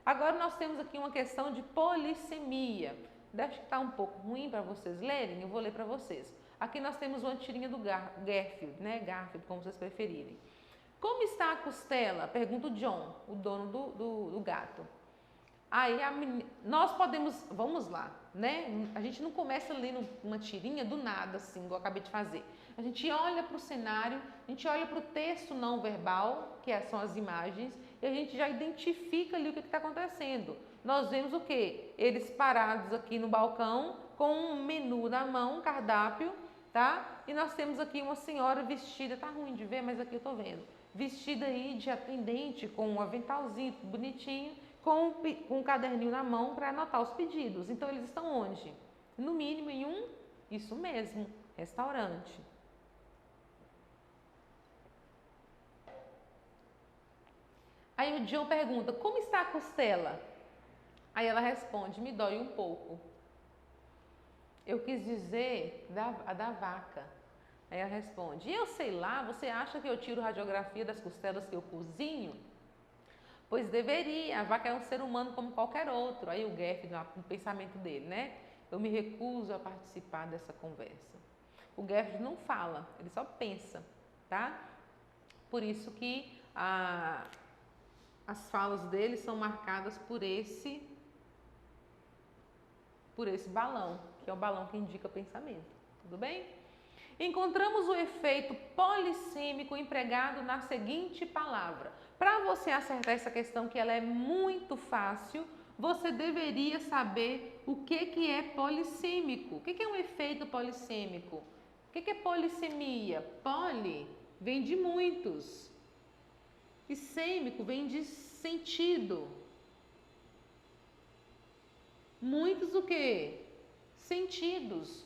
Agora nós temos aqui uma questão de polissemia. Deve estar um pouco ruim para vocês lerem, eu vou ler para vocês. Aqui nós temos uma tirinha do Garfield, né? Garfield, como vocês preferirem. Como está a costela? Pergunta o John, o dono do gato. Aí nós podemos, vamos lá, né? A gente não começa lendo uma tirinha do nada, assim, igual eu acabei de fazer. A gente olha para o cenário, a gente olha para o texto não verbal, que são as imagens, e a gente já identifica ali o que está acontecendo. Nós vemos o quê? Eles parados aqui no balcão, com um menu na mão, um cardápio, tá? E nós temos aqui uma senhora vestida, tá ruim de ver, mas aqui eu tô vendo, vestida aí de atendente, com um aventalzinho bonitinho, com um caderninho na mão para anotar os pedidos. Então eles estão onde? No mínimo em um, isso mesmo, restaurante. Aí o John pergunta, como está a costela? Aí ela responde, me dói um pouco. Eu quis dizer a da vaca. Aí ela responde, eu sei lá, você acha que eu tiro radiografia das costelas que eu cozinho? Pois deveria, a vaca é um ser humano como qualquer outro. Aí o Garfield, no pensamento dele, né? Eu me recuso a participar dessa conversa. O Garfield não fala, ele só pensa, tá? Por isso que as falas dele são marcadas por esse balão, que é o balão que indica pensamento. Tudo bem? Encontramos o efeito polissêmico empregado na seguinte palavra. Para você acertar essa questão, que ela é muito fácil, você deveria saber o que é polissêmico. O que é um efeito polissêmico? O que é polissemia? Poli vem de muitos e sêmico vem de sentido. Muitos o quê? Sentidos.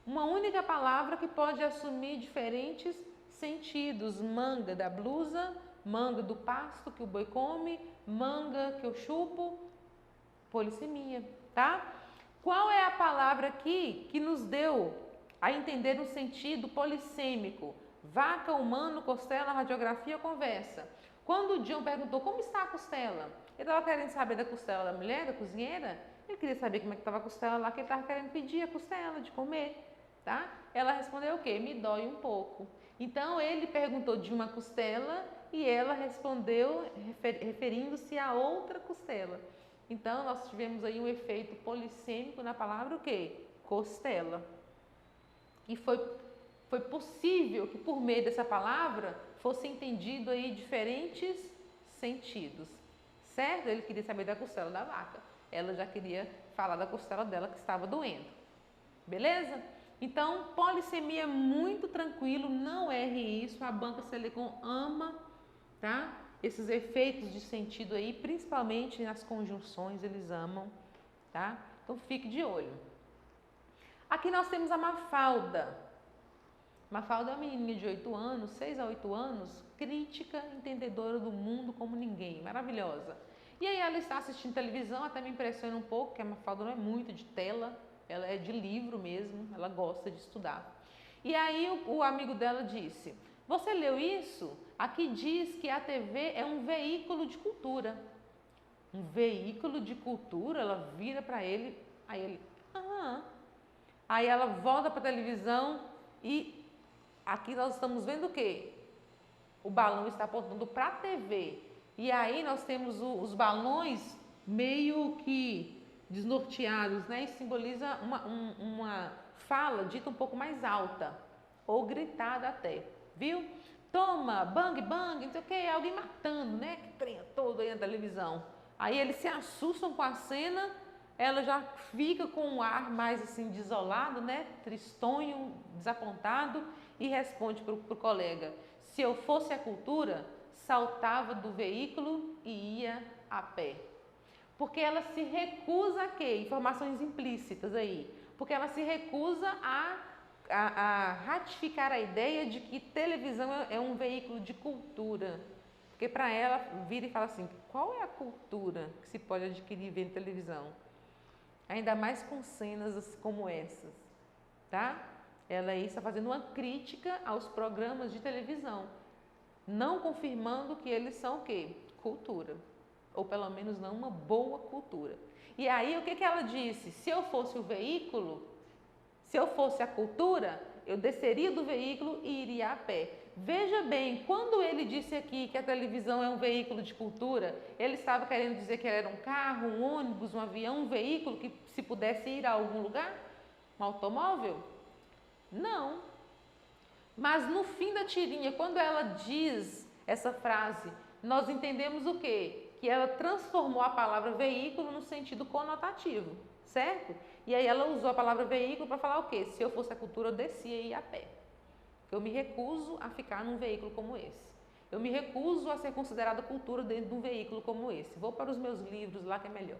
Uma única palavra que pode assumir diferentes sentidos. Manga da blusa, manga do pasto que o boi come, manga que eu chupo, polissemia, tá? Qual é a palavra aqui que nos deu a entender um sentido polissêmico? Vaca, humano, costela, radiografia, conversa. Quando o John perguntou como está a costela, ele estava querendo saber da costela da mulher, da cozinheira? Ele queria saber como é que estava a costela lá, que ele estava querendo pedir a costela de comer. Tá? Ela respondeu o quê? Me dói um pouco. Então ele perguntou de uma costela e ela respondeu referindo-se a outra costela. Então nós tivemos aí um efeito polissêmico na palavra o quê? Costela. E foi possível que por meio dessa palavra fosse entendido aí diferentes sentidos. Certo? Ele queria saber da costela da vaca. Ela já queria falar da costela dela que estava doendo. Beleza? Então, polissemia é muito tranquilo, não erre isso, a banca Selecom ama, tá? Esses efeitos de sentido aí, principalmente nas conjunções, eles amam, tá? Então, fique de olho. Aqui nós temos a Mafalda. Mafalda é uma menininha de 8 anos, 6 a 8 anos, crítica, entendedora do mundo como ninguém, maravilhosa. E aí ela está assistindo televisão, até me impressiona um pouco, que a Mafalda não é muito de tela, ela é de livro mesmo, ela gosta de estudar. E aí o amigo dela disse, você leu isso? Aqui diz que a TV é um veículo de cultura. Um veículo de cultura? Ela vira para ele, aí ele, aham. Aí ela volta para a televisão e aqui nós estamos vendo o quê? O balão está apontando para a TV. E aí nós temos os balões meio que desnorteados, né? E simboliza uma fala dita um pouco mais alta, ou gritada até, viu? Toma, bang, bang, não sei o que, alguém matando, né? Que trem todo aí na televisão. Aí eles se assustam com a cena, ela já fica com um ar mais assim desolado, né? Tristonho, desapontado, e responde para o colega, se eu fosse a cultura, saltava do veículo e ia a pé. Porque ela se recusa a quê? Informações implícitas aí. Porque ela se recusa a ratificar a ideia de que televisão é um veículo de cultura. Porque para ela vira e fala assim, qual é a cultura que se pode adquirir vendo televisão? Ainda mais com cenas como essas, tá? Ela aí está fazendo uma crítica aos programas de televisão, não confirmando que eles são o quê? Cultura. ou pelo menos não uma boa cultura. E aí o que ela disse? Se eu fosse o veículo, se eu fosse a cultura, eu desceria do veículo e iria a pé. Veja bem, quando ele disse aqui que a televisão é um veículo de cultura, ele estava querendo dizer que era um carro, um ônibus, um avião, um veículo que se pudesse ir a algum lugar? Um automóvel? Não. Mas no fim da tirinha, quando ela diz essa frase, nós entendemos o quê? Que ela transformou a palavra veículo no sentido conotativo, certo? E aí ela usou a palavra veículo para falar o quê? Se eu fosse a cultura, eu descia e ia a pé. Eu me recuso a ficar num veículo como esse. Eu me recuso a ser considerada cultura dentro de um veículo como esse. Vou para os meus livros lá que é melhor.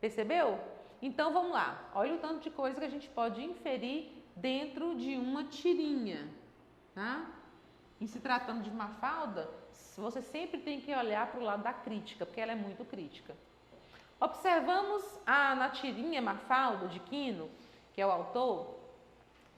Percebeu? Então vamos lá. Olha o tanto de coisa que a gente pode inferir dentro de uma tirinha. Tá? Em se tratando de Mafalda, você sempre tem que olhar para o lado da crítica, porque ela é muito crítica. Observamos na tirinha Mafalda, de Quino, que é o autor,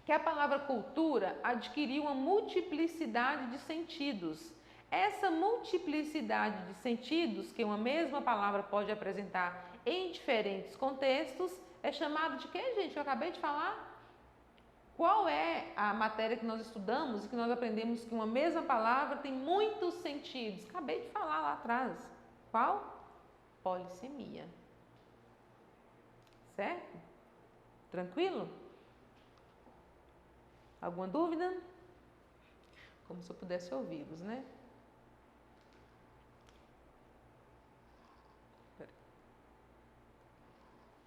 que a palavra cultura adquiriu uma multiplicidade de sentidos. Essa multiplicidade de sentidos, que uma mesma palavra pode apresentar em diferentes contextos, é chamado de quê, gente? Que eu acabei de falar? Qual é a matéria que nós estudamos e que nós aprendemos que uma mesma palavra tem muitos sentidos? Acabei de falar lá atrás. Qual? Polissemia. Certo? Tranquilo? Alguma dúvida? Como se eu pudesse ouvi-los, né?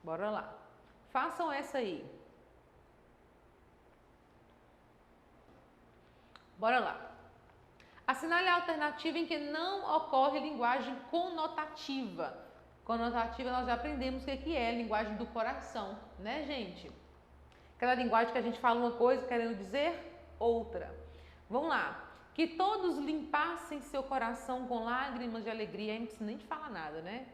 Bora lá. Façam essa aí. Bora lá. Assinale a alternativa em que não ocorre linguagem conotativa. Conotativa nós já aprendemos o que é linguagem do coração, né, gente? Aquela linguagem que a gente fala uma coisa querendo dizer outra. Vamos lá. Que todos limpassem seu coração com lágrimas de alegria. Aí não precisa nem de falar nada, né?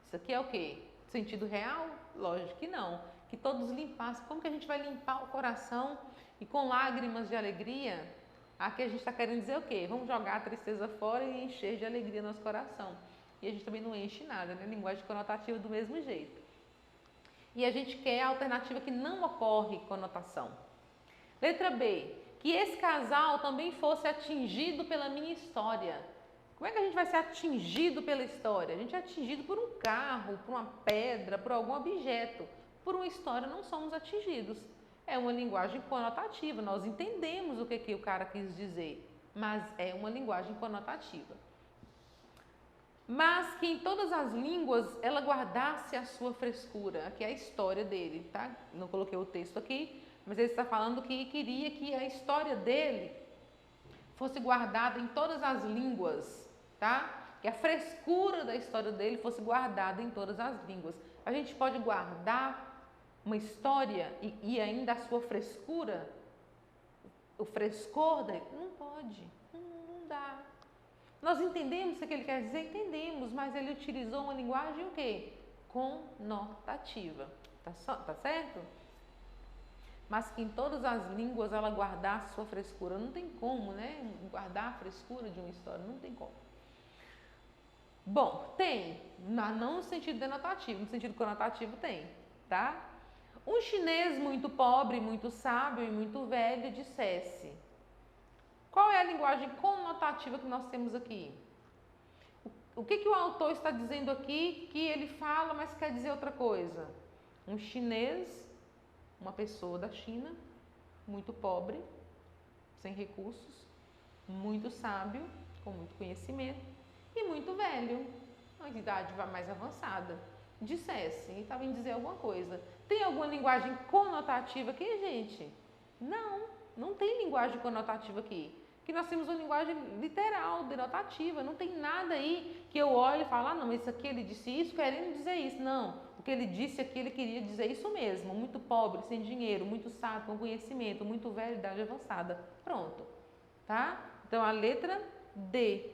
Isso aqui é o quê? Sentido real? Lógico que não. Que todos limpassem. Como que a gente vai limpar o coração e com lágrimas de alegria? Aqui a gente está querendo dizer o quê? Vamos jogar a tristeza fora e encher de alegria nosso coração. E a gente também não enche nada, né? Linguagem conotativa do mesmo jeito. E a gente quer a alternativa que não ocorre conotação. Letra B. Que esse casal também fosse atingido pela minha história. Como é que a gente vai ser atingido pela história? A gente é atingido por um carro, por uma pedra, por algum objeto. Por uma história não somos atingidos. É uma linguagem conotativa, nós entendemos o que o cara quis dizer, mas é uma linguagem conotativa. Mas que em todas as línguas ela guardasse a sua frescura. Aqui é a história dele, tá? Não coloquei o texto aqui, mas ele está falando que queria que a história dele fosse guardada em todas as línguas, tá? Que a frescura da história dele fosse guardada em todas as línguas. A gente pode guardar uma história e ainda a sua frescura, o frescor dele, não pode, não dá. Nós entendemos o que ele quer dizer? Entendemos, mas ele utilizou uma linguagem o quê? Conotativa, tá certo? Mas que em todas as línguas ela guardasse sua frescura, não tem como, né? Guardar a frescura de uma história, não tem como. Bom, tem, não no sentido denotativo, no sentido conotativo tem, tá? Um chinês muito pobre, muito sábio e muito velho dissesse. Qual é a linguagem conotativa que nós temos aqui? O que o autor está dizendo aqui que ele fala, mas quer dizer outra coisa? Um chinês, uma pessoa da China, muito pobre, sem recursos, muito sábio, com muito conhecimento e muito velho, uma idade mais avançada, dissesse, e estava em dizer alguma coisa. Tem alguma linguagem conotativa aqui, gente? Não tem linguagem conotativa aqui. Que nós temos uma linguagem literal, denotativa. Não tem nada aí que eu olhe e falo, não, isso aqui ele disse isso, querendo dizer isso. Não, o que ele disse aqui, ele queria dizer isso mesmo. Muito pobre, sem dinheiro, muito sábio, com conhecimento, muito velho, idade avançada. Pronto, tá? Então, a letra D.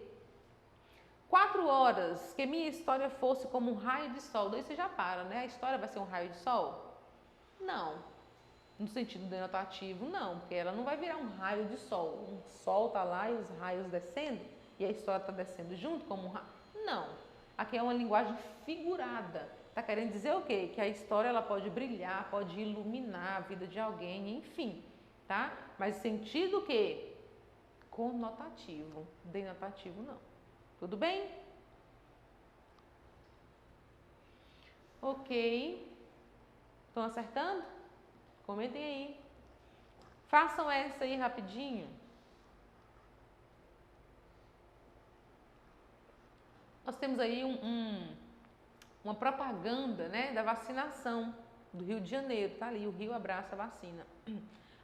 4 horas, que minha história fosse como um raio de sol. Daí você já para, né? A história vai ser um raio de sol? Não. No sentido denotativo, não. Porque ela não vai virar um raio de sol. O sol está lá e os raios descendo. E a história está descendo junto como um raio. Não. Aqui é uma linguagem figurada. Está querendo dizer o quê? Que a história ela pode brilhar, pode iluminar a vida de alguém, enfim, tá? Mas sentido o quê? Conotativo, denotativo não. Tudo bem? Ok. Estão acertando? Comentem aí. Façam essa aí rapidinho. Nós temos aí uma propaganda, né, da vacinação do Rio de Janeiro. Tá ali, o Rio abraça a vacina.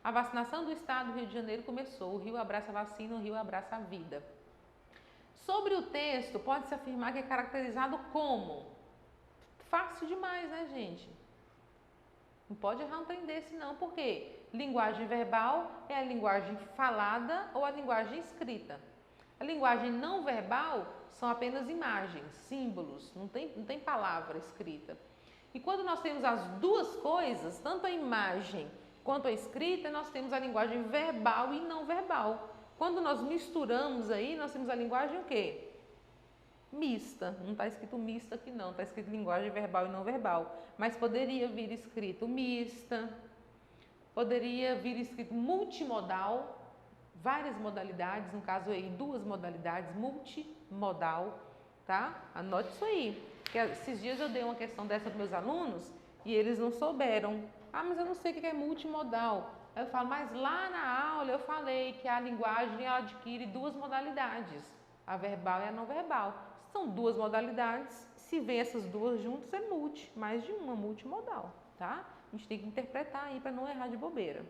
A vacinação do estado do Rio de Janeiro começou. O Rio abraça a vacina, o Rio abraça a vida. Sobre o texto, pode-se afirmar que é caracterizado como? Fácil demais, né, gente? Não pode errar um trem desse não, por quê? Linguagem verbal é a linguagem falada ou a linguagem escrita. A linguagem não verbal são apenas imagens, símbolos, não tem palavra escrita. E quando nós temos as duas coisas, tanto a imagem quanto a escrita, nós temos a linguagem verbal e não verbal. Quando nós misturamos aí, nós temos a linguagem o quê? Mista. Não está escrito mista aqui não, está escrito linguagem verbal e não verbal. Mas poderia vir escrito mista, poderia vir escrito multimodal, várias modalidades, no caso aí 2 modalidades, multimodal, tá? Anote isso aí, porque esses dias eu dei uma questão dessa para meus alunos e eles não souberam. Ah, mas eu não sei o que é multimodal. Aí eu falo, mas lá na aula eu falei que a linguagem ela adquire 2 modalidades, a verbal e a não verbal. São 2 modalidades, se vê essas 2 juntas é mais de uma, multimodal, tá? A gente tem que interpretar aí para não errar de bobeira.